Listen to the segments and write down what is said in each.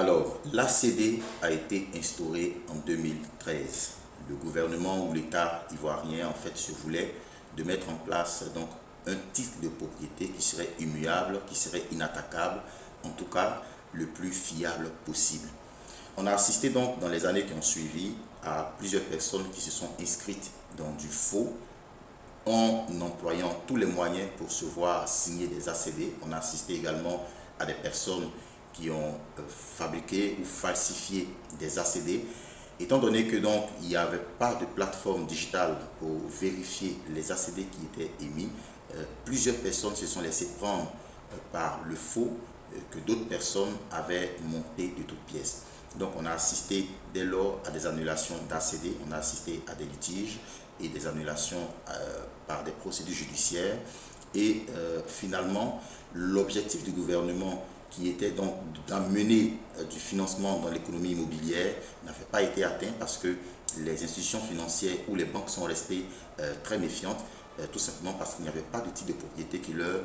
Alors, l'ACD a été instauré en 2013. Le gouvernement ou l'État ivoirien en fait se voulait de mettre en place donc un titre de propriété qui serait immuable, qui serait inattaquable, en tout cas le plus fiable possible. On a assisté donc dans les années qui ont suivi à plusieurs personnes qui se sont inscrites dans du faux en employant tous les moyens pour se voir signer des ACD. On a assisté également à des personnes qui ont fabriqué ou falsifié des ACD. Étant donné que donc il n'y avait pas de plateforme digitale pour vérifier les ACD qui étaient émis, plusieurs personnes se sont laissées prendre par le faux que d'autres personnes avaient monté de toutes pièces. Donc on a assisté dès lors à des annulations d'ACD, on a assisté à des litiges et des annulations par des procédures judiciaires. Et finalement, l'objectif du gouvernement qui était donc d'amener du financement dans l'économie immobilière n'avait pas été atteint parce que les institutions financières ou les banques sont restées très méfiantes, tout simplement parce qu'il n'y avait pas de titre de propriété qui leur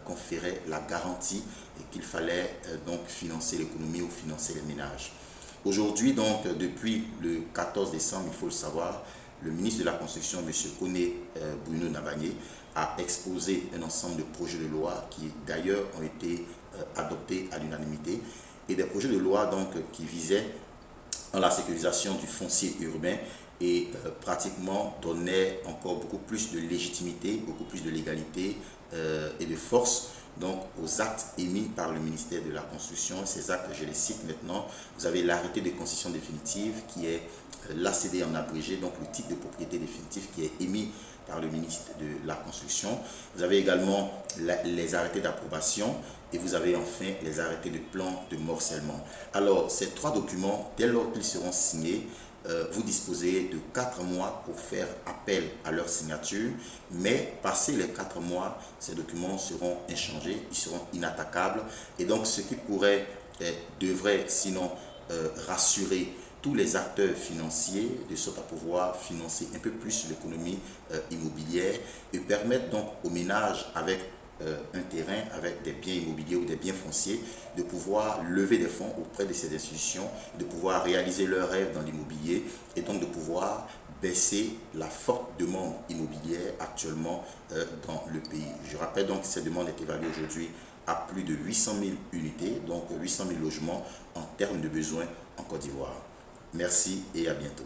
conférait la garantie et qu'il fallait donc financer l'économie ou financer les ménages. Aujourd'hui, donc, depuis le 14 décembre, il faut le savoir, le ministre de la Construction, M. Koné Bruno Nabagné, a exposé un ensemble de projets de loi qui d'ailleurs ont été adoptés à l'unanimité et des projets de loi donc qui visaient à la sécurisation du foncier urbain et pratiquement donnaient encore beaucoup plus de légitimité, beaucoup plus de légalité et de force donc aux actes émis par le ministère de la Construction. Ces actes, je les cite maintenant. Vous avez l'arrêté de concession définitive qui est l'ACD en abrégé, donc le titre de propriété définitif qui est émis par le ministre de la Construction. Vous avez également les arrêtés d'approbation et vous avez enfin les arrêtés de plan de morcellement. Alors, ces trois documents, dès lors qu'ils seront signés, vous disposez de 4 mois pour faire appel à leur signature, mais passé les 4 mois, ces documents seront inchangés, ils seront inattaquables, et donc ce qui devrait sinon rassurer tous les acteurs financiers de sorte à pouvoir financer un peu plus l'économie immobilière et permettre donc aux ménages avec un terrain, avec des biens immobiliers ou des biens fonciers, de pouvoir lever des fonds auprès de ces institutions, de pouvoir réaliser leurs rêves dans l'immobilier et donc de pouvoir baisser la forte demande immobilière actuellement dans le pays. Je rappelle donc que cette demande est évaluée aujourd'hui à plus de 800 000 unités, donc 800 000 logements en termes de besoins en Côte d'Ivoire. Merci et à bientôt.